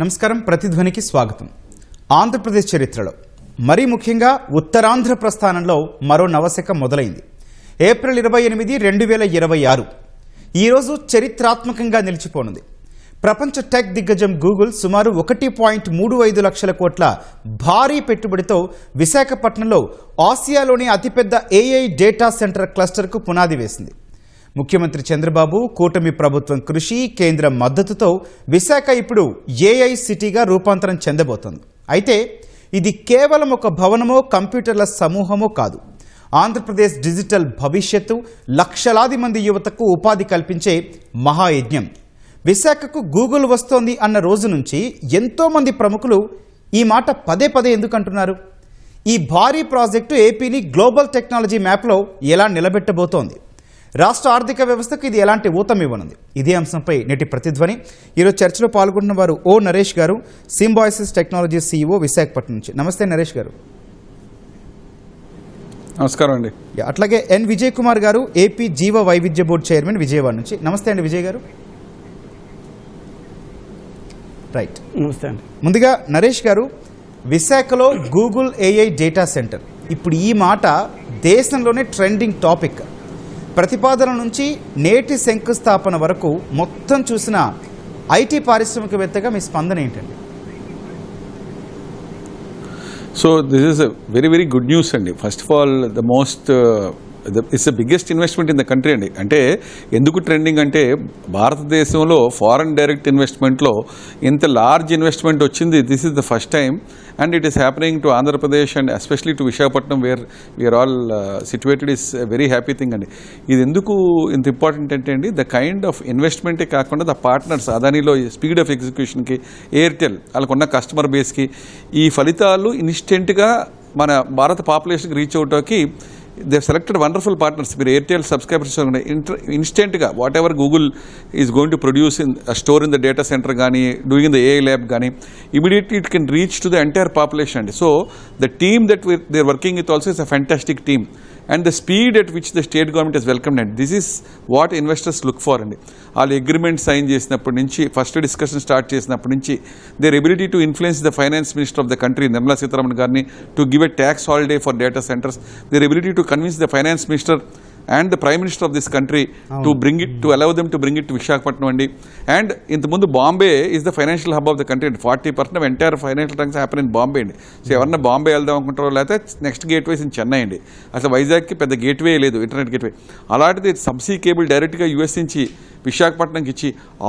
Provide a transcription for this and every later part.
నమస్కారం, ప్రతిధ్వనికి స్వాగతం. ఆంధ్రప్రదేశ్ చరిత్రలో మరీ ముఖ్యంగా ఉత్తరాంధ్ర ప్రస్థానంలో మరో నవశకం మొదలైంది. ఏప్రిల్ 28, 2026 ఈరోజు చరిత్రాత్మకంగా నిలిచిపోనుంది. ప్రపంచ టెక్ దిగ్గజం గూగుల్ సుమారు 1.35 లక్షల కోట్ల భారీ పెట్టుబడితో విశాఖపట్నంలో ఆసియాలోని అతిపెద్ద ఏఐ డేటా సెంటర్ క్లస్టర్కు పునాది వేసింది. ముఖ్యమంత్రి చంద్రబాబు, కూటమి ప్రభుత్వం కృషి, కేంద్రం మద్దతుతో విశాఖ ఇప్పుడు ఏఐ సిటీగా రూపాంతరం చెందబోతోంది. అయితే ఇది కేవలం ఒక భవనమో కంప్యూటర్ల సమూహమో కాదు. ఆంధ్రప్రదేశ్ డిజిటల్ భవిష్యత్తు, లక్షలాది మంది యువతకు ఉపాధి కల్పించే మహాయజ్ఞం. విశాఖకు గూగుల్ వస్తోంది అన్న రోజు నుంచి ఎంతోమంది ప్రముఖులు ఈ మాట పదే పదే ఎందుకు అంటున్నారు? ఈ భారీ ప్రాజెక్టు ఏపీని గ్లోబల్ టెక్నాలజీ మ్యాప్లో ఎలా నిలబెట్టబోతోంది? రాష్ట్ర ఆర్థిక వ్యవస్థకు ఇది ఎలాంటి ఊతమివ్వనుంది? ఇదే అంశంపై నేటి ప్రతిధ్వని. ఈరోజు చర్చలో పాల్గొంటున్న వారు ఓ నరేష్ గారు, సింబాయిసిస్ టెక్నాలజీ CEO, విశాఖపట్నం నుంచి. నమస్తే నరేష్ గారు. నమస్కారం అండి. అట్లాగే ఎన్ విజయ్ కుమార్ గారు, ఏపీ జీవ వైవిధ్య బోర్డు చైర్మన్, విజయవాడ నుంచి. నమస్తే అండి విజయ్ గారు. రైట్, నమస్తే అండి. ముందుగా నరేష్ గారు, విశాఖలో గూగుల్ ఏఐ డేటా సెంటర్, ఇప్పుడు ఈ మాట దేశంలోనే ట్రెండింగ్ టాపిక్. ప్రతిపాదన నుంచి నేటి శంకుస్థాపన వరకు మొత్తం చూసిన ఐటీ పారిశ్రామికవేత్తగా మీ స్పందన ఏంటండి? So this is a very very good news అండి. First of all it's the biggest investment in the country అండి. అంటే ఎందుకు ట్రెండింగ్ అంటే భారతదేశంలో ఫారెన్ డైరెక్ట్ ఇన్వెస్ట్మెంట్లో ఇంత లార్జ్ ఇన్వెస్ట్మెంట్ వచ్చింది. This is the first time and it is happening to Andhra Pradesh and especially to Visakhapatnam wear we are all సిట్యువేటెడ్. Is very happy thing అండి. ఇది ఎందుకు ఇంత ఇంపార్టెంట్ అంటే అండి, ద కైండ్ ఆఫ్ ఇన్వెస్ట్మెంటే కాకుండా ద పార్ట్నర్స్, అదానిలో స్పీడ్ ఆఫ్ ఎగ్జిక్యూషన్కి, ఎయిర్టెల్ వాళ్ళకున్న కస్టమర్ బేస్కి ఈ ఫలితాలు ఇన్స్టెంట్గా మన భారత పాపులేషన్కి రీచ్ అవటానికి దే సెలెక్టెడ్ వండర్ఫుల్ పార్ట్నర్స్. మీరు ఎయిర్టెల్ సబ్స్క్రైబర్స్ ఇన్స్టెంట్గా whatever Google is going to produce in store in the data centre కానీ డూయింగ్ ద ఏఐ ల్యాబ్ కానీ immediately it can reach to the entire population అండి. So the team that they are working with also is a fantastic team and the speed at which the state government has welcomed it. This is what investors look for అండి. వాళ్ళు agreement sign చేసినప్పటి నుంచి, first discussion start చేసినప్పటి నుంచి, their ability to influence the finance minister of the country, Nirmala Sitharaman గారిని, to give a tax holiday for data centers, their ability to convince the finance minister and the prime minister of this country to bring it, to allow them to bring it to Visakhapatnam andi. And ఇంతకుముందు Bombay is the financial hub of the country and 40% of entire financial transactions happen in Bombay అండి. So ఎవరన్నా బాంబే వెళ్దాం అనుకుంటారో లేకపోతే next gateways in Chennai అండి. అసలు వైజాగ్కి పెద్ద gateway లేదు, ఇంటర్నెట్ గేట్వే. అలాంటిది సబ్సీ కేబుల్ డైరెక్ట్గా యూఎస్ నుంచి విశాఖపట్నంకి ఇచ్చి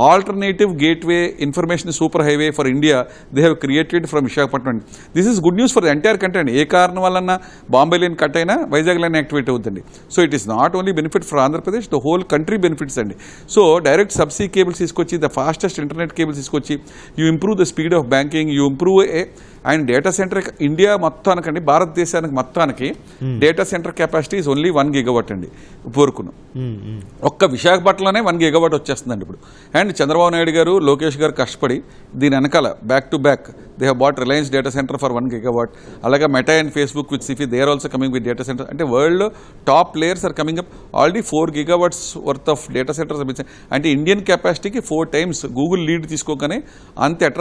alternative gateway information super highway for India they have created from Visakhapatnam అండి. This is good news for the entire country అండి. ఏ కారణం వలన బాంబే లైన్ కట్ అయినా వైజాగ్ లైన్ యాక్టివేట్ అవుతుంది. So it is not only benefit for Andhra Pradesh, the whole country benefits అండి. So direct subsea cables తీసుకొచ్చి, the fastest internet cables తీసుకొచ్చి, you improve the speed of banking, you improve and data centre India మొత్తానికండి, భారతదేశానికి మొత్తానికి data centre capacity is only 1 GW అండి. కోరుకున్నాం ఒక్క విశాఖపట్నంలోనే 1 GW వచ్చేస్తుందండి ఇప్పుడు. అండ్ చంద్రబాబు నాయుడు గారు, లోకేష్ గారు కష్టపడి దీని వెనకాల back to back they have bought Reliance data centre for 1 GW. అలాగే Meta and Facebook with Sify they are also coming with data centre. అంటే world top players are coming up. Already 4 GW worth of data centres అంటే Indian కెపాసిటీకి 4 times Google lead తీసుకోగానే అంత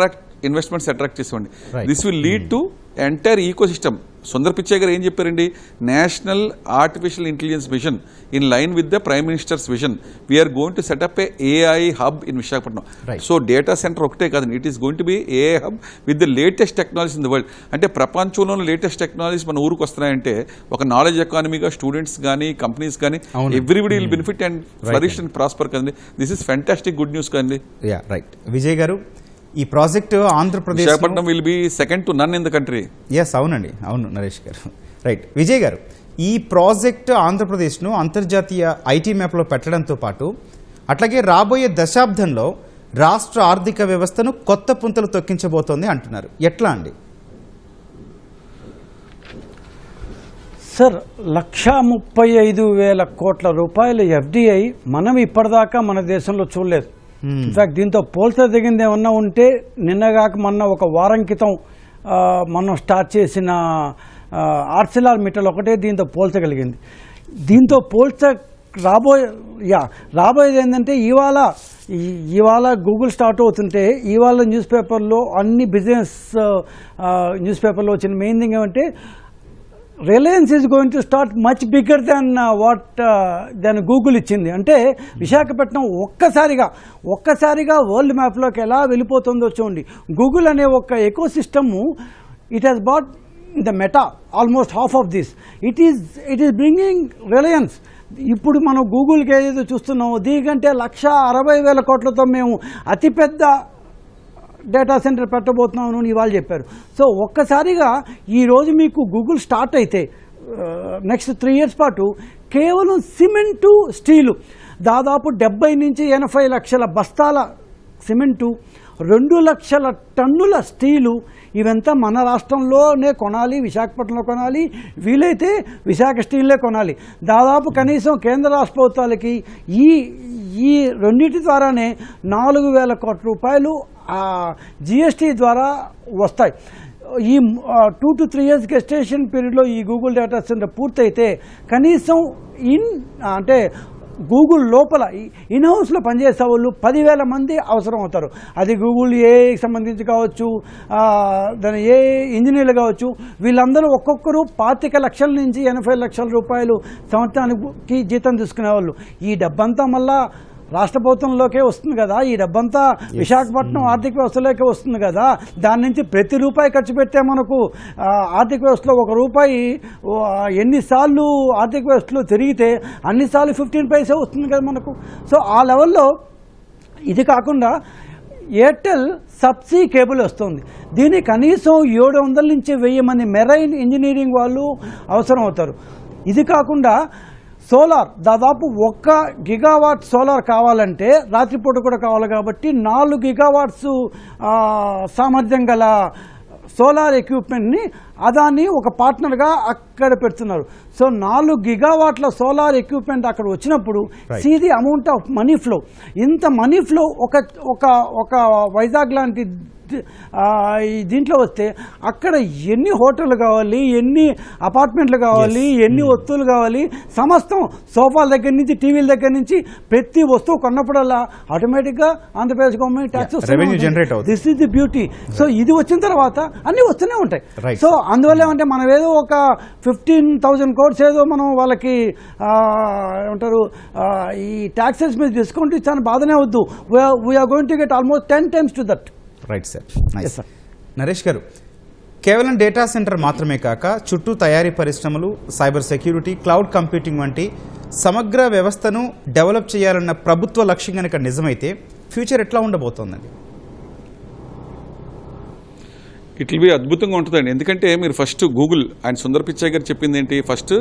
investments attract చేసేవండి. This will lead to entire ecosystem. Sundar Pichai garu ఏం చెప్పారండి, national artificial intelligence vision in line with the prime minister's vision, we're going to set up a AI hub in Visakhapatnam. So data centre ఒకటే కాదండి, it is going to be AI hub with the latest technologies in the world. అంటే ప్రపంచంలోని latest technologies మన ఊరికి వస్తున్నాయంటే ఒక knowledge ఎకానమీగా students కానీ కంపెనీస్ కానీ everybody will benefit and flourish and prosper కదండి. This is fantastic good news కదండి. రైట్ విజయ్ గారు, ఈ project Andhra Pradesh Visakhapatnam will be second to none in the country. Yes, అవునండి, అవును నరేష్ గారు. రైట్ విజయ్ గారు, ఈ ప్రాజెక్టు ఆంధ్రప్రదేశ్ను అంతర్జాతీయ ఐటీ మ్యాప్లో పెట్టడంతో పాటు అట్లాగే రాబోయే దశాబ్దంలో రాష్ట్ర ఆర్థిక వ్యవస్థను కొత్త పుంతలు తొక్కించబోతోంది అంటున్నారు. ఎట్లా అండి? సార్, 1,35,000 కోట్ల రూపాయల FDI మనం ఇప్పటిదాకా మన దేశంలో చూడలేదు. ఇన్ఫాక్ట్ దీంతో పోల్చదగింది ఏమన్నా ఉంటే నిన్నగాక మొన్న ఒక వారం క్రితం మనం స్టార్ట్ చేసిన ఆర్సిలార్ ఒకటే దీంతో పోల్చగలిగింది. దీంతో రాబోయేది ఏంటంటే ఇవాళ ఇవాళ గూగుల్ స్టార్ట్ అవుతుంటే ఇవాళ న్యూస్ పేపర్లో అన్ని బిజినెస్ న్యూస్ పేపర్లో వచ్చిన మెయిన్ థింగ్ ఏమంటే Reliance is going to start much bigger than Google ఇచ్చింది. అంటే విశాఖపట్నం ఒక్కసారిగా వరల్డ్ మ్యాప్లోకి ఎలా వెళ్ళిపోతుందో చూడండి. గూగుల్ అనే ఒక ecosystem it has bought the Meta almost half of this. It is bringing Reliance. ఇప్పుడు మనం గూగుల్కి ఏదైతే చూస్తున్నామో దీనికంటే 1,60,000 కోట్లతో మేము అతిపెద్ద డేటా సెంటర్ పెట్టబోతున్నాను అని ఇవాళ చెప్పారు. సో ఒక్కసారిగా ఈరోజు మీకు గూగుల్ స్టార్ట్ అయితే నెక్స్ట్ 3 years పాటు కేవలం సిమెంటు స్టీలు దాదాపు 70 నుంచి 80 లక్షల బస్తాల సిమెంటు, 2 లక్షల టన్నుల స్టీలు ఇవంతా మన రాష్ట్రంలోనే కొనాలి, విశాఖపట్నంలో కొనాలి, వీలైతే విశాఖ స్టీల్లే కొనాలి. దాదాపు కనీసం కేంద్ర రాష్ట్ర ప్రభుత్వాలకి ఈ రెండింటి ద్వారానే 4,000 కోట్ల రూపాయలు జిఎస్టీ ద్వారా వస్తాయి. ఈ 2 to 3 years గెస్టేషన్ పీరియడ్లో ఈ గూగుల్ డేటా సెంటర్ పూర్తయితే కనీసం అంటే గూగుల్ లోపల ఇన్ హౌస్లో పనిచేసే వాళ్ళు 10,000 మంది అవసరం అవుతారు. అది గూగుల్ ఏఐకి సంబంధించి కావచ్చు, దాని ఏ ఇంజనీర్లు కావచ్చు, వీళ్ళందరూ ఒక్కొక్కరు 25 లక్షల నుంచి 80 లక్షల రూపాయలు సంవత్సరానికి జీతం తీసుకునేవాళ్ళు. ఈ డబ్బంతా మళ్ళా రాష్ట్ర ప్రభుత్వంలోకే వస్తుంది కదా, ఈ డబ్బంతా విశాఖపట్నం ఆర్థిక వ్యవస్థలోకే వస్తుంది కదా. దాని నుంచి ప్రతి రూపాయి ఖర్చు పెట్టే మనకు ఆర్థిక వ్యవస్థలో 1 రూపాయి ఎన్నిసార్లు ఆర్థిక వ్యవస్థలో తిరిగితే అన్నిసార్లు 15 పైసే వస్తుంది కదా మనకు. సో ఆ లెవెల్లో ఇది కాకుండా ఎయిర్టెల్ సబ్సీ కేబుల్ వస్తుంది. దీనికి కనీసం 700 నుంచి 1000 మంది మెరైన్ ఇంజనీరింగ్ వాళ్ళు అవసరం అవుతారు. ఇది కాకుండా సోలార్ దాదాపు 1 గిగావాట్ సోలార్ కావాలంటే రాత్రిపూట కూడా కావాలి కాబట్టి 4 గిగావాట్స్ సామర్థ్యం గల సోలార్ ఎక్విప్మెంట్ని అదాని ఒక పార్ట్నర్గా అక్కడ పెడుతున్నారు. సో 4 గిగావాట్ల సోలార్ ఎక్విప్మెంట్ అక్కడ వచ్చినప్పుడు see the amount of money flow. ఇంత మనీ ఫ్లో ఒక వైజాగ్ లాంటి దీంట్లో వస్తే అక్కడ ఎన్ని హోటళ్ళు కావాలి, ఎన్ని అపార్ట్మెంట్లు కావాలి, ఎన్ని వస్తువులు కావాలి, సమస్తం సోఫాల దగ్గర నుంచి టీవీల దగ్గర నుంచి ప్రతి వస్తువు కొన్నప్పుడల్లా ఆటోమేటిక్గా ఆంధ్రప్రదేశ్ గవర్నమెంట్ ట్యాక్స్ జనరేట్ అవుతుంది. This is the beauty. So ఇది వచ్చిన తర్వాత అన్నీ వస్తూనే ఉంటాయి. సో అందువల్ల ఏమంటే మనం ఏదో ఒక 15,000 crores ఏదో మనం వాళ్ళకి ఏమంటారు ఈ ట్యాక్సెస్ మీద డిస్కౌంట్ ఇచ్చాను బాధనే వద్దు. We're going to get almost 10 times to that. Right sir. Naresh garu, కేవలం డేటా సెంటర్ మాత్రమే కాక చుట్టూ తయారీ పరిశ్రమలు, సైబర్ సెక్యూరిటీ, క్లౌడ్ కంప్యూటింగ్ వంటి సమగ్ర వ్యవస్థను డెవలప్ చేయాలన్న ప్రభుత్వ లక్ష్యం కనుక నిజమైతే ఫ్యూచర్ ఎట్లా ఉండబోతోందండి? ఇట్ విల్ బి అద్భుతంగా ఉంటుందండి. ఎందుకంటే మీరు first Google and Sundar Pichai garu చెప్పింది ఏంటి, first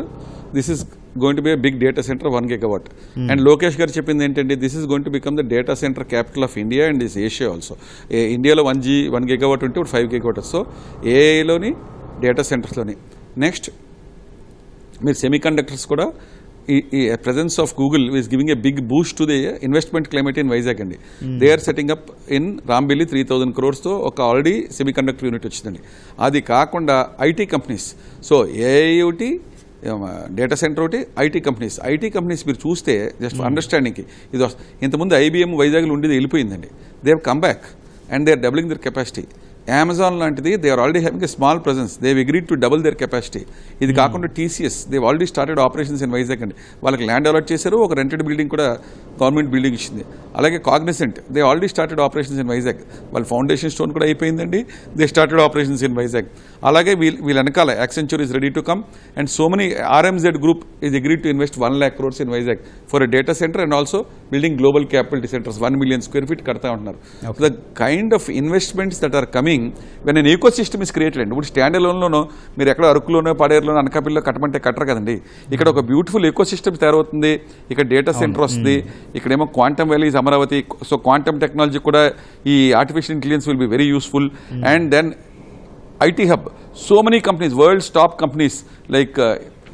this is going to be big data centre 1 gigawatt. And Lokesh garu చెప్పింది ఏంటంటే this is going to become the data centre capital of India and this Asia also. ఇండియాలో 1 gigawatt ఉంటే ఇప్పుడు 5 gigawatt. సో ఏఐలోని data సెంటర్స్లోని next మీరు semiconductors కూడా ఈ presence of Google is giving a big boost to the investment climate in Vizag అండి. They are setting up in Rambili 3,000 crores తో ఒక ఆల్రెడీ సెమీ కండక్టర్ యూనిట్ వచ్చిందండి. అది కాకుండా ఐటీ కంపెనీస్, సో ఏఐ ఒకటి, data centre ఒకటి, IT companies మీరు చూస్తే జస్ట్ అండర్స్టాండింగ్కి ఇది ఇంతకుముందు ఐబీఎం వైజాగ్లో ఉండేది వెళ్ళిపోయిందండి. They have come back and they are doubling their capacity. Amazon లాంటిది they are already having a small presence, they have agreed to double their capacity. ఇది కాకుండా TCS they already started operations in Vizag అండి. వాళ్ళకి land allot చేశారు, ఒక rented building కూడా government building ఇచ్చింది. అలాగే Cognizant they already started operations in Vizag, వాళ్ళ ఫౌండేషన్ స్టోన్ కూడా అయిపోయిందండి. They started operations in Vizag. అలాగే వీళ్ళ వెనకాల Accenture is ready to come and so many RMZ group is agreed to invest 1 lakh crores in Vizag for a data centre and also building global capital centres 1 million square feet కడతా ఉంటున్నారు. The kind of investments that are coming when an ecosystem is created అండి. ఇప్పుడు stand అలోన్లోనో మీరు ఎక్కడ అరకులోనో పాడేరులోనో అనకాపల్లిలో కట్టమంటే కట్టరు కదండి. ఇక్కడ ఒక బ్యూటిఫుల్ ఈకో సిస్టమ్ తయారవుతుంది. ఇక్కడ డేటా సెంటర్ వస్తుంది, ఇక్కడేమో quantum valleys Amaravati. So quantum technology కూడా ఈ artificial intelligence will be very useful. And then IT hub, so many companies, world's top companies like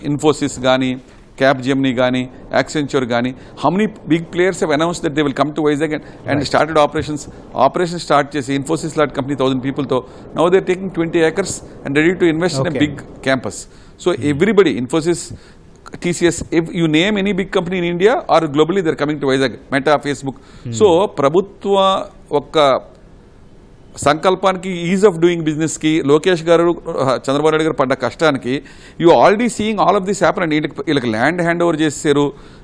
Infosys gaani, Capgemini gaani, Accenture gaani, how many big players have announced that they will come to Vizag and started operations start chesi Infosys lad company 1,000 people tho now they are taking 20 acres and ready to invest in a big campus. So everybody, Infosys TCS, if you name any big company in India or globally, they're coming to Vizag, Meta, Facebook. So, ప్రభుత్వ ఒక సంకల్పానికి, is of doing బిజినెస్కి, లోకేష్ గారు చంద్రబాబు నాయుడు గారు పడ్డ కష్టానికి you already seeing all of this happen అండి. వీళ్ళకి ల్యాండ్ హ్యాండ్ ఓవర్ చేశారు,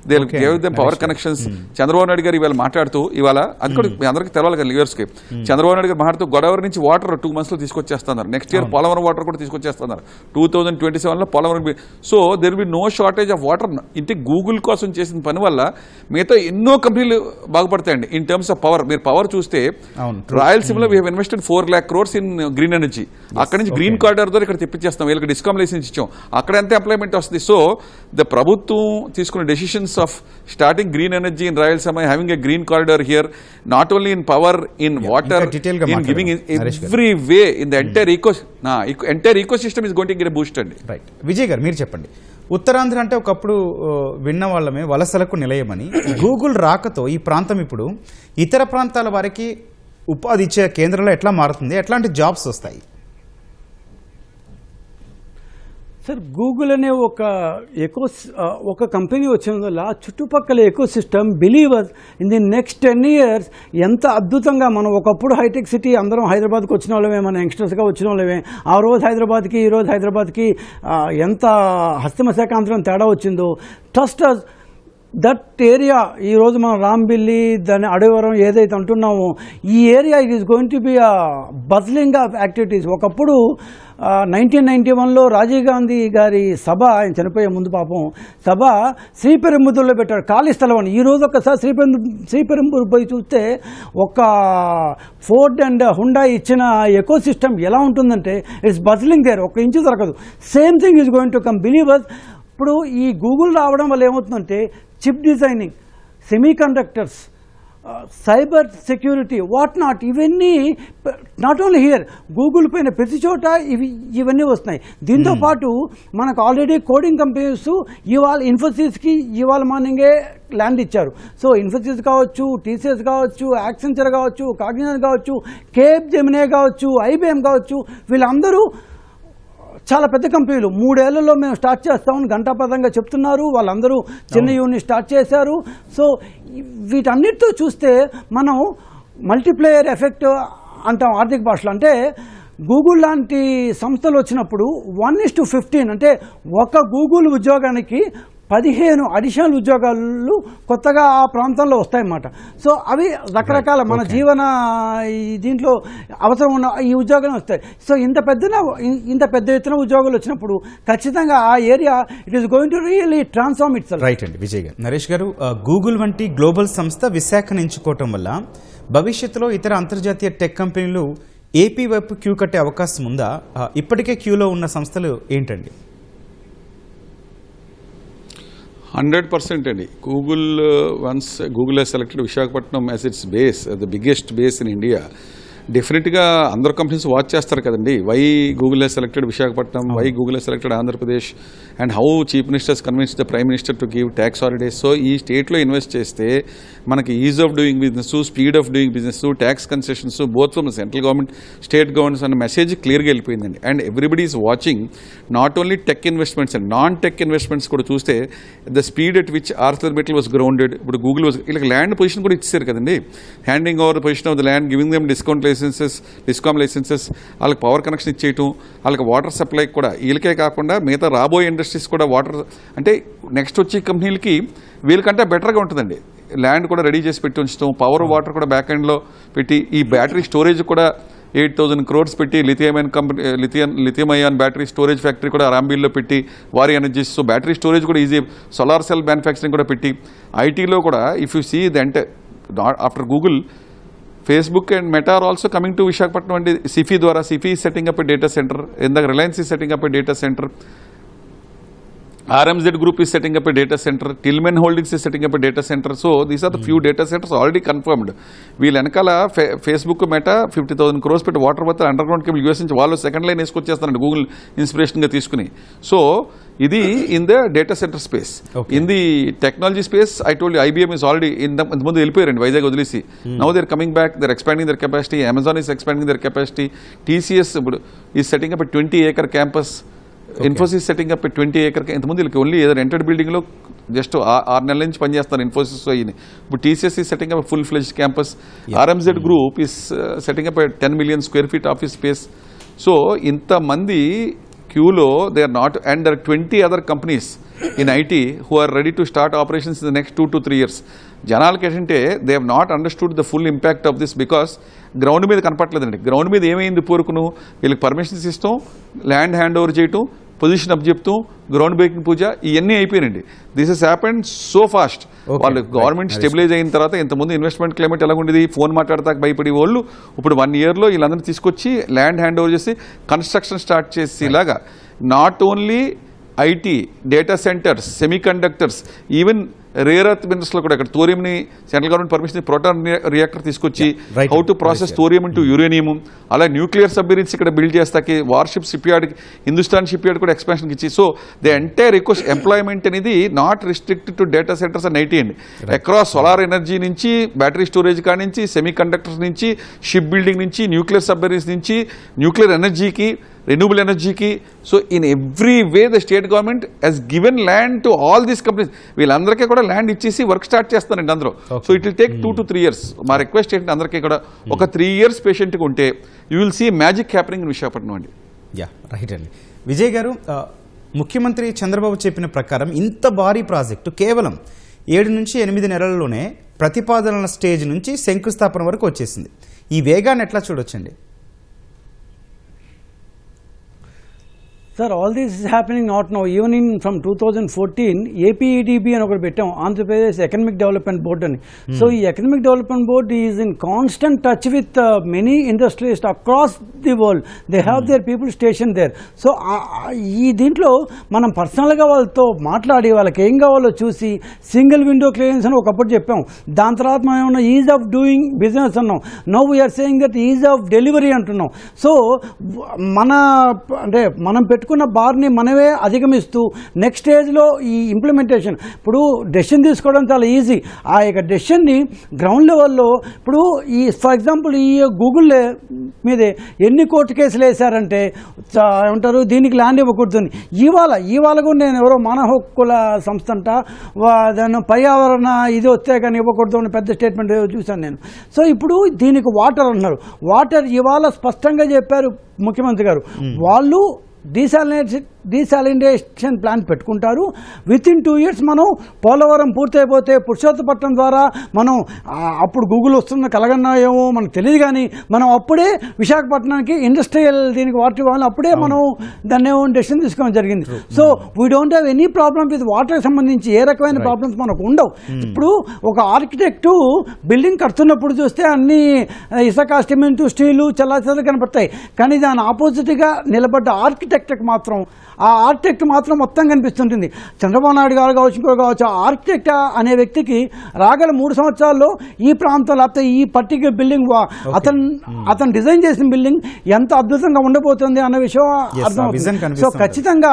they gave them power connections. Chandrababu Naidu గారు ఇవాళ మాట్లాడుతూ, ఇవాళ అది కూడా మీ అందరికీ తెలవాలి కదా లీడర్స్కి, చంద్రబాబు నాయుడు గారు మాట్లాడుతూ గోదావరి నుంచి వాటర్ 2 months లో తీసుకొచ్చేస్తున్నారు, నెక్స్ట్ ఇయర్ పోలవరం వాటర్ కూడా తీసుకొచ్చేస్తున్నారు, 2027లో Polavaram. So there will be no shortage of water. ఇంటే గూగుల్ కోసం చేసిన పని వల్ల మిగతా ఎన్నో కంపెనీలు బాగుపడతాయండి ఇన్ టర్మ్స్ ఆఫ్ పవర్. మీరు పవర్ చూస్తే రాయలసీమలో we have invested 4 lakh crores in green energy. అక్కడ నుంచి గ్రీన్ కారిడార్ ద్వారా ఇక్కడ తెప్పించేస్తాం, వీళ్ళకి డిస్కామ్ లైసెన్స్ ఇచ్చాం, అక్కడ ఎంత ఎంప్లాయ్మెంట్ వస్తుంది. సో ద ప్రభుత్వం తీసుకున్న decisions of starting green energy in Rayalaseema, having a green corridor here, not only in power, in water, in giving every way in the entire ecosystem is going to get Boost అండి. Right. Vijay గారు మీరు చెప్పండి, ఉత్తరాంధ్ర అంటే ఒకప్పుడు విన్న వాళ్ళమే వలసలకు నిలయమని, Google రాకతో ఈ ప్రాంతం ఇప్పుడు ఇతర ప్రాంతాల వారికి ఉపాధి ఇచ్చే కేంద్రంలో ఎట్లా మారుతుంది, ఎట్లాంటి జాబ్స్ వస్తాయి? సార్, గూగుల్ అనే ఒక కంపెనీ వచ్చిన వల్ల చుట్టుపక్కల eco system believers in the next 10 years ఎంత అద్భుతంగా, మనం ఒకప్పుడు హైటెక్ సిటీ అందరం హైదరాబాద్కి వచ్చిన వాళ్ళమే, మన యంగ్స్టర్స్గా వచ్చిన వాళ్ళమే, ఆ రోజు హైదరాబాద్కి ఈ రోజు హైదరాబాద్కి ఎంత హస్తమశాఖాంతరం తేడా వచ్చిందో. ట్రస్ట్ అస్, దట్ ఏరియా ఈరోజు మనం రాంబిల్లి, దాని అడవివరం ఏదైతే అంటున్నామో, ఈ area it is going to be a bustling of activities. ఒకప్పుడు 1991లో రాజీవ్ గాంధీ గారి సభ, ఆయన చనిపోయే ముందు పాపం సభ శ్రీపెరుంబుదూరులో పెట్టారు, ఖాళీ స్థలం అని. ఈరోజు ఒకసారి శ్రీపెరుంబుదూరు పోయి చూస్తే ఒక ఫోర్డ్ అండ్ హుండా ఇచ్చిన ఎకో సిస్టమ్ ఎలా ఉంటుందంటే ఇట్స్ బజ్లింగ్ దేర్, ఒక ఇంచు దొరకదు. Same thing is going to come believers. ఇప్పుడు ఈ గూగుల్ రావడం వల్ల ఏమవుతుందంటే chip designing, semi conductors, cyber security, what not, ఇవన్నీ నాట్ ఓన్లీ హియర్, గూగుల్ పైన ప్రతి చోట ఇవన్నీ వస్తున్నాయి. దీంతో పాటు మనకు ఆల్రెడీ కోడింగ్ కంపెనీస్ ఇవాళ ఇన్ఫోసిస్కి ఇవాళ మార్నింగే ల్యాండ్ ఇచ్చారు. సో ఇన్ఫోసిస్ కావచ్చు, టీసీఎస్ కావచ్చు, యాక్సెంచర్ కావచ్చు, కాగ్నిజెంట్ కావచ్చు, కేప్జెమినీ కావచ్చు, ఐబిఎం కావచ్చు, వీళ్ళందరూ చాలా పెద్ద కంపెనీలు. 3 ఏళ్లలో మేము స్టార్ట్ చేస్తామని ఘంటాపథంగా చెప్తున్నారు. వాళ్ళందరూ చిన్న యూనిట్ స్టార్ట్ చేశారు. సో వీటన్నిటితో చూస్తే మనం మల్టీప్లేయర్ ఎఫెక్ట్ అంటాం ఆర్థిక భాషలో. అంటే గూగుల్ లాంటి సంస్థలు వచ్చినప్పుడు 1:15, అంటే ఒక గూగుల్ ఉద్యోగానికి 15 అడిషనల్ ఉద్యోగాలు కొత్తగా ఆ ప్రాంతంలో వస్తాయన్నమాట. సో అవి రకరకాల మన జీవన దీంట్లో అవసరం ఉన్న ఈ ఉద్యోగాలు వస్తాయి. సో ఇంత పెద్ద ఎత్తున ఉద్యోగాలు వచ్చినప్పుడు ఖచ్చితంగా ఆ area it is going to really transform itself. Right అండి. విజయ్ గారు, నరేష్ గారు, గూగుల్ వంటి గ్లోబల్ సంస్థ విశాఖను ఎంచుకోవటం వల్ల భవిష్యత్తులో ఇతర అంతర్జాతీయ టెక్ కంపెనీలు ఏపీ వైపు క్యూ కట్టే అవకాశం ఉందా? ఇప్పటికే క్యూలో ఉన్న సంస్థలు ఏంటండి? 100% అండి. Google has selected Visakhapatnam as its base, the biggest base in India. డెఫినెట్గా అందరు కంపెనీస్ వాచ్ చేస్తారు కదండి. Why Google has selected Visakhapatnam, why Google has selected Andhra Pradesh, and how chief minister's convince the prime minister to give tax holidays. So ఈ స్టేట్లో invest చేస్తే మనకి ease of doing business, speed of doing business, tax concessions both from central government, state governments అన్న message క్లియర్గా వెళ్ళిపోయిందండి. And everybody is watching not only tech investments and non tech investments కూడా చూస్తే the speed at which ArcelorMittal was grounded. ఇప్పుడు Google was వీళ్ళకి land position కూడా ఇచ్చారు కదండి, handing over position of the land, giving them discom licences, వాళ్ళకి power connection ఇచ్చేయటం, వాళ్ళకి water supply కూడా వీళ్ళకే కాకుండా మిగతా రాబోయే ఇండస్ట్రీస్ కూడా వాటర్, అంటే నెక్స్ట్ వచ్చే కంపెనీలకి వీళ్ళకంటే బెటర్గా ఉంటుందండి. ల్యాండ్ కూడా రెడీ చేసి పెట్టి ఉంచడం, పవర్ వాటర్ కూడా బ్యాక్ ఎండ్లో పెట్టి, ఈ బ్యాటరీ స్టోరేజ్ కూడా 8,000 crores పెట్టి lithium ion battery storage factory కూడా రాంబీల్లో పెట్టి, Waaree energies, so battery storage కూడా ఈజీ, సోలార్ సెల్ మ్యానుఫ్యాక్చరింగ్ కూడా పెట్టి, ఐటీలో కూడా ఇఫ్ యూ సీ ద అంటే after Google, Facebook and Meta are also coming to Visakhapatnam and SIFI ద్వారా, SIFI is setting up a data center, in the Reliance is setting up a data center, RMZ Group is setting up a data center, Tillman Holdings is setting up a data center. So these are the few data centers already confirmed. వీళ్ళ వెనకాల Facebook, Meta 50,000 crores పెట్టి water వద్ద under ground cable US నుంచి వాళ్ళు second line వేసుకొచ్చేస్తారండి Google ఇన్స్పిరేషన్గా తీసుకుని. So ఇది in the data centre space. In the technology space I told you IBM is already ముందు వెళ్ళిపోయారండి వైజాగ్ వదిలేసి. Now they are coming back, they are expanding their capacity, Amazon is expanding their capacity, TCS is setting up a 20-acre campus. Infosys setting up 20 acre ఇంతకుముందు వీళ్ళకి only ఏదో rented బిల్డింగ్లో just 6 నెలల నుంచి పనిచేస్తారు ఇన్ఫోసిస్ అయ్యి. ఇప్పుడు టీసీఎస్ ఈ setting up full fledged campus. RMZ group is setting up 10 million square feet office space. So ఇంతమంది క్యూలో they are not, and there 20 other companies in IT who are ready to start operations in the next 2 to 3 years. జనాలకి ఏంటంటే they have not understood the full impact of this because ground మీద కనపట్లేదండి. Ground మీద ఏమైంది పూరుకును, వీళ్ళకి permissions ఇస్తాం, land hand over చేయటం, పొజిషన్ అప్ చెప్తాం, గ్రౌండ్ బ్రేకింగ్ పూజ ఇవన్నీ అయిపోయినండి. This has happened so fast. వాళ్ళు గవర్నమెంట్ స్టెబిలైజ్ అయిన తర్వాత ఇంతకుముందు ఇన్వెస్ట్మెంట్ క్లైమేట్ ఎలా ఉండేది, ఫోన్ మాట్లాడతాక భయపడి వాళ్ళు ఇప్పుడు 1 yearలో వీళ్ళందరినీ తీసుకొచ్చి ల్యాండ్ హ్యాండ్ ఓవర్ చేసి కన్స్ట్రక్షన్ స్టార్ట్ చేసేలాగా not only IT, data centres, semiconductors, even rare earth మినరల్స్లో కూడా ఇక్కడ థోరియంని central government permission proton reactor తీసుకొచ్చి how to process thorium into uranium, అలా న్యూక్లియర్ సబ్మెరీన్స్ ఇక్కడ బిల్డ్ చేస్తాకి వార్షిప్ షిప్ యార్డ్కి, హిందుస్థాన్ షిప్ యార్డ్ కూడా ఎక్స్పాన్షన్కి ఇచ్చి. సో ద ఎంటైర్ ఎంప్లాయ్మెంట్ అనేది not restricted to data centres and IT అండి. అక్రాస్ సోలార్ ఎనర్జీ నుంచి, బ్యాటరీ స్టోరేజ్ కాడి నుంచి, సెమీ కండక్టర్స్ నుంచి, షిప్ బిల్డింగ్ నుంచి, న్యూక్లియర్ సబ్మెరీన్స్ నుంచి, న్యూక్లియర్ ఎనర్జీకి, రెన్యూబుల్ ఎనర్జీకి. So in every way the state government has given land to all these companies. వీళ్ళందరికీ కూడా ల్యాండ్ ఇచ్చేసి వర్క్ స్టార్ట్ చేస్తారండి అందరూ. So it will take 2 to 3 years. మా రిక్వెస్ట్ ఏంటంటే అందరికీ కూడా ఒక 3 years పేషెంట్గా ఉంటే you will see magic happening in Visakhapatnam అండి. యా రైట్ అండి. విజయ్ గారు, ముఖ్యమంత్రి చంద్రబాబు చెప్పిన ప్రకారం ఇంత భారీ ప్రాజెక్టు కేవలం 7 నుంచి 8 నెలల్లోనే ప్రతిపాదనల స్టేజ్ నుంచి శంకుస్థాపన వరకు వచ్చేసింది. ఈ వేగాన్ని ఎట్లా చూడొచ్చండి? Sir, all this is happening not now. Even in from 2014 APEDB అని ఒకటి పెట్టాం, ఆంధ్రప్రదేశ్ ఎకనమిక్ డెవలప్మెంట్ బోర్డ్ అని. సో ఈ economic development board is in constant touch with many industrialist across the world. They have their people station there. So ఈ దీంట్లో మనం పర్సనల్గా వాళ్ళతో మాట్లాడి వాళ్ళకి ఏం కావాలో చూసి సింగిల్ విండో క్లియరెన్స్ అని ఒకప్పుడు చెప్పాం. దాని తర్వాత మనం ఏమన్నా ఈజ్ ఆఫ్ డూయింగ్ బిజినెస్ అన్నాం. Now we're saying that ease of delivery అంటున్నాం. సో మనం పెట్టుకున్న బార్ని మనమే అధిగమిస్తూ నెక్స్ట్ స్టేజ్లో ఈ ఇంప్లిమెంటేషన్, ఇప్పుడు డెసిషన్ తీసుకోవడం చాలా ఈజీ. ఆ యొక్క డెసిషన్ని గ్రౌండ్ లెవెల్లో ఇప్పుడు ఈ ఫర్ ఎగ్జాంపుల్ ఈ గూగుల్ మీదే ఎన్ని కోర్టు కేసులు వేశారంటే ఏమంటారు, దీనికి ల్యాండ్ ఇవ్వకూడదని. ఇవాళ కూడా నేను ఎవరో మానవ హక్కుల సంస్థ అంట దాన్ని పర్యావరణ ఇది వస్తే కానీ ఇవ్వకూడదు అని పెద్ద స్టేట్మెంట్ చూశాను నేను. సో ఇప్పుడు దీనికి వాటర్ అన్నారు. వాటర్ ఇవాళ స్పష్టంగా చెప్పారు ముఖ్యమంత్రి గారు. వాళ్ళు డీసాలినేషన్ ప్లాంట్ పెట్టుకుంటారు. విత్ ఇన్ 2 years మనం పోలవరం పూర్తయిపోతే పురుషోత్తపట్నం ద్వారా మనం అప్పుడు గూగుల్ వస్తున్న కలగన్నా ఏమో మనకు తెలియదు, కానీ మనం అప్పుడే విశాఖపట్నానికి ఇండస్ట్రియల్ దీనికి వాటర్ ఇవ్వాలి, అప్పుడే మనం దాన్ని ఏమో డెసిషన్ తీసుకోవడం జరిగింది. So we don't have any problem with వాటర్కి సంబంధించి ఏ రకమైన ప్రాబ్లమ్స్ మనకు ఉండవు. ఇప్పుడు ఒక ఆర్కిటెక్టు బిల్డింగ్ కడుతున్నప్పుడు చూస్తే అన్ని ఇసుక, సిమెంటు, స్టీలు చల్లాచల్లు కనపడతాయి, కానీ దాని ఆపోజిట్గా నిలబడ్డ ఆర్కిటెక్ట్కి మాత్రం మొత్తం కనిపిస్తుంటుంది. చంద్రబాబు నాయుడు గారు కావచ్చు, ఇంకోటి కావచ్చు, ఆ ఆర్కిటెక్ట్ అనే వ్యక్తికి రాగల 3 సంవత్సరాల్లో ఈ ప్రాంతం లేకపోతే ఈ పర్టిక్యులర్ బిల్డింగ్ అతను డిజైన్ చేసిన బిల్డింగ్ ఎంత అద్భుతంగా ఉండబోతుంది అన్న విషయం అర్థం. సో ఖచ్చితంగా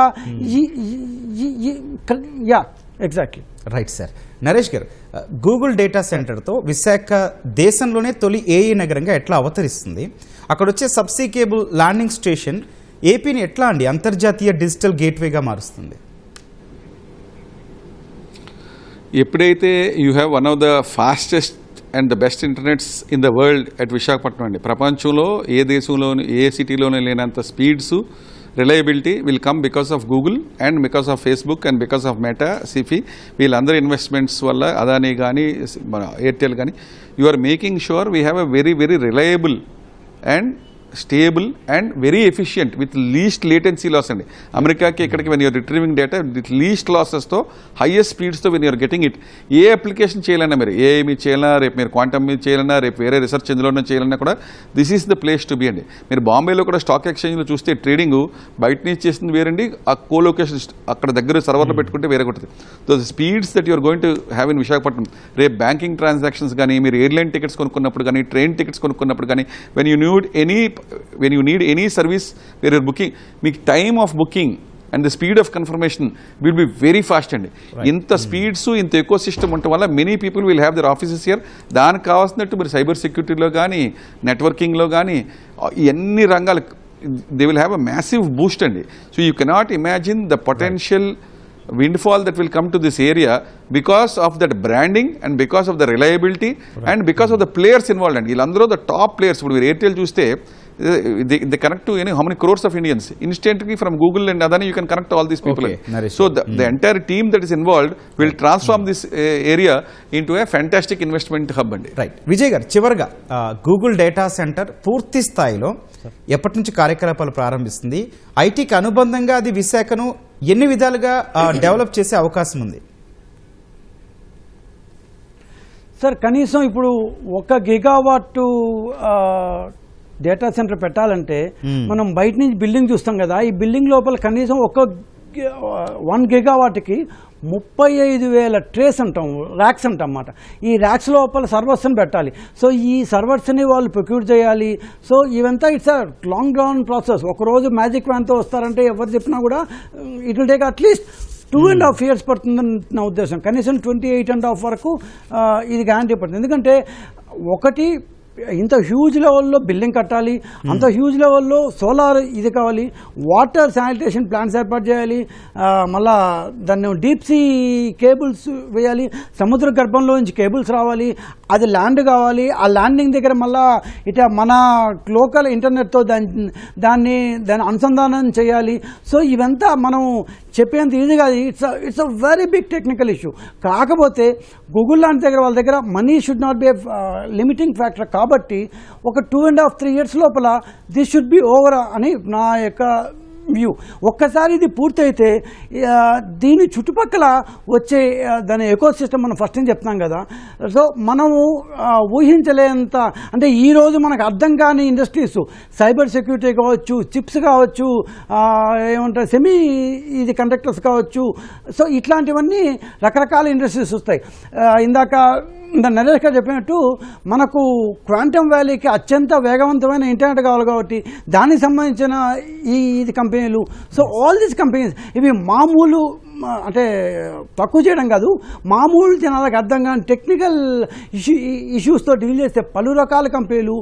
ఎగ్జాక్ట్లీ రైట్ సార్. నరేష్ గారు, గూగుల్ డేటా సెంటర్తో విశాఖ దేశంలోనే తొలి ఏఈ నగరంగా ఎట్లా అవతరిస్తుంది? అక్కడ వచ్చే సబ్సీ కేబుల్ ల్యాండింగ్ స్టేషన్ ఏపీని ఎట్లా అండి అంతర్జాతీయ డిజిటల్ గేట్వేగా మారుస్తుంది? ఎప్పుడైతే you have one of the fastest and the best internets in the world at Visakhapatnam అండి. ప్రపంచంలో ఏ దేశంలోనూ ఏ సిటీలోనూ లేనంత speeds, reliability will come because of Google and because of Facebook and because of Meta, Sify, వీళ్ళందరి ఇన్వెస్ట్మెంట్స్ వల్ల, అదానీ కానీ మన ఎయిర్టెల్ కానీ, you are making sure we have a very very reliable and stable and very efficient with least latency loss అండి. అమెరికాకి ఇక్కడికి when you are retrieving data with least లాసెస్తో, హైయెస్ట్ స్పీడ్స్తో వెన్ యూఆర్ గెటింగ్ ఇట్. ఏ application చేయాలన్నా మీరు, ఏ మీరు చేయాలన్నా, రేపు మీరు క్వాంటమ్ మీద చేయాలన్నా, రేపు వేరే రీసెర్చ్ ఇందులోనే చేయాలన్నా కూడా this is the place to be అండి. మీరు బాంబేలో కూడా స్టాక్ ఎక్స్చేంజ్లో చూస్తే ట్రేడింగ్ బయట నుంచి చేస్తుంది వేరండి, ఆ కోలొకేషన్ అక్కడ దగ్గర సర్వర్లో పెట్టుకుంటే వేరే కొట్టది. Though speeds that you are going to have in Visakhapatnam. రేపు బ్యాంకింగ్ ట్రాన్సాక్షన్స్ కానీ, మీరు ఎయిర్లైన్ టికెట్స్ కొనుక్కున్నప్పుడు కానీ, ట్రైన్ టికెట్స్ కొనుక్కున్నప్పుడు కానీ, when you need any service where you're booking, మీకు time of booking and the speed of confirmation will be very fast అండి. ఇంత speeds, ఇంత eco system ఉండటం వల్ల many people will have their offices here. దానికి కావాల్సినట్టు మీరు cyber సెక్యూరిటీలో కానీ, నెట్వర్కింగ్లో కానీ, ఎన్ని రంగాలు they will have a massive boost and so you cannot imagine the potential windfall that will come to this area because of that branding and because of the reliability and because of the players involved and వీళ్ళందరూ the top players. ఇప్పుడు మీరు Airtel చూస్తే they connect to how many crores of Indians instantly from Google and Adani. You can connect to all these people. Okay, so the entire team that is involved will transform this area into a fantastic investment hub and right. Vijay గారు, చివరిగా Google data centre పూర్తి స్థాయిలో ఎప్పటి నుంచి కార్యకలాపాలు ప్రారంభిస్తుంది? ఐటీకి అనుబంధంగా అది విశాఖను ఎన్ని విధాలుగా డెవలప్ చేసే అవకాశం ఉంది? సార్ కనీసం ఇప్పుడు 1 గిగావాట్ డేటా సెంటర్ పెట్టాలంటే మనం బయట నుంచి బిల్డింగ్ చూస్తాం కదా, ఈ బిల్డింగ్ లోపల కనీసం 1 గిగావాట్కి 35,000 ట్రేస్ అంటాం, ర్యాక్స్ అంటాం అన్నమాట. ఈ ర్యాక్స్ లోపల సర్వర్స్ని పెట్టాలి. సో ఈ సర్వర్స్ని వాళ్ళు ప్రొక్యూర్ చేయాలి. సో ఇవంతా it's a long run process. ఒకరోజు మ్యాజిక్ వ్యాన్తో వస్తారంటే ఎవరు చెప్పినా కూడా it will take at least 2.5 years పడుతుందని నా ఉద్దేశం. కనీసం 28.5 వరకు ఇది గ్యారంటీ పడుతుంది. ఎందుకంటే ఒకటి ఇంత హ్యూజ్ లెవెల్లో బిల్డింగ్ కట్టాలి, అంత హ్యూజ్ లెవెల్లో సోలార్ ఇది కావాలి, వాటర్ శానిటేషన్ ప్లాంట్స్ ఏర్పాటు చేయాలి, మళ్ళా దాన్ని డీప్ సీ కేబుల్స్ వేయాలి, సముద్ర గర్భంలో నుంచి కేబుల్స్ రావాలి, అది ల్యాండ్ కావాలి, ఆ ల్యాండింగ్ దగ్గర మళ్ళా ఇట మన లోకల్ ఇంటర్నెట్తో దాన్ని అనుసంధానం చేయాలి. సో ఇవంతా మనం చెప్పేంత ఈజీ కాదు. It's a very big technical issue. కాకపోతే గూగుల్ లాంటి దగ్గర వాళ్ళ దగ్గర money should not be limiting factor కాబట్టి ఒక 2.5-3 years లోపల దిస్ షుడ్ బి ఓవర్ అని నా యొక్క వ్యూ. ఒక్కసారి ఇది పూర్తయితే దీని చుట్టుపక్కల వచ్చే దాని ఎకో సిస్టమ్ మనం ఫస్ట్ నుంచి చెప్తున్నాం కదా. సో మనము ఊహించలేంత, అంటే ఈరోజు మనకు అర్థం కాని ఇండస్ట్రీస్, సైబర్ సెక్యూరిటీ కావచ్చు, చిప్స్ కావచ్చు, ఏమంటారు సెమీ ఇది కండక్టర్స్ కావచ్చు. సో ఇట్లాంటివన్నీ రకరకాల ఇండస్ట్రీస్ వస్తాయి. ఇందాక నరేష్ గారు చెప్పినట్టు మనకు క్వాంటమ్ వ్యాలీకి అత్యంత వేగవంతమైన ఇంటర్నెట్ కావాలి కాబట్టి దానికి సంబంధించిన ఇది కంపెనీలు. సో ఆల్ దీస్ కంపెనీస్ ఇవి మామూలు అంటే తక్కువ చేయడం కాదు, మామూలు జనాలకు అర్థం కాని టెక్నికల్ ఇష్యూస్తో డీల్ చేసే పలు రకాల కంపెనీలు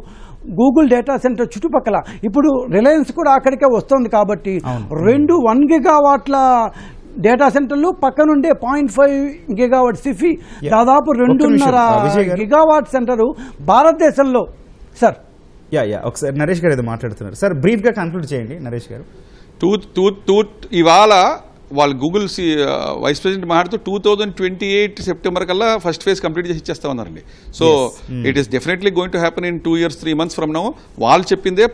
గూగుల్ డేటా సెంటర్ చుట్టుపక్కల. ఇప్పుడు రిలయన్స్ కూడా అక్కడికే వస్తుంది కాబట్టి 1 గిగావాట్ల డేటా సెంటర్లు పక్క నుండే 0.5 గిగావాట్ సిఫీ, దాదాపు 2.5 గిగావాట్ సెంటరు భారతదేశంలో. సార్ ఒకసారి నరేష్ గారు ఏదో మాట్లాడుతున్నారు సార్, బ్రీఫ్గా కన్క్లూడ్ చేయండి నరేష్ గారు. ఇవాళ వాళ్ళు గూగుల్ వైస్ ప్రెసిడెంట్ మాట్లాడుతూ 2028 సెప్టెంబర్ కల్లా ఫస్ట్ ఫేజ్ కంప్లీట్ చేసి ఇచ్చేస్తా ఉన్నారండి. So it is definitely going to happen in 2 years 3 months from now. వాళ్ళు చెప్పిందే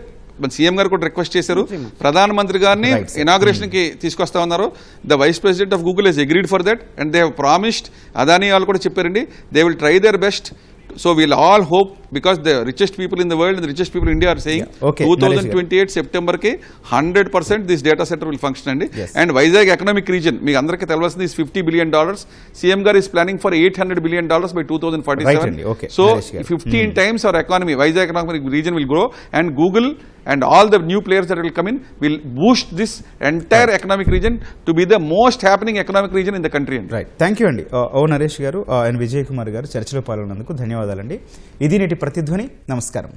సీఎం గారు కూడా రిక్వెస్ట్ చేశారు, ప్రధానమంత్రి గారిని ఇనాగ్రేషన్ కి తీసుకొస్తా ఉన్నారు. The vice president of Google he's agreed for that and they have promised. Adani వాళ్ళు కూడా చెప్పారండి, they will try their best. So we'll all hope, because the richest people in the world and the richest people in India are saying 2028 September ke 100% this data center will function and and Vizag economic region మీకు అందరికీ తెలవాల్సింది is $50 billion. CM గారు is planning for $800 billion by 2047. So 15 times our economy, Vizag economic region will grow and Google and all the new players that will come in will boost this entire economic region to be the most happening economic region in the country. Right. Thank you అండి. ఓ నరేష్ గారు and Vijay Kumar గారు చర్చలో పాల్గొన్నందుకు ధన్యవాదాలండి. ఇది నేటి ప్రతిధ్వని. నమస్కారం.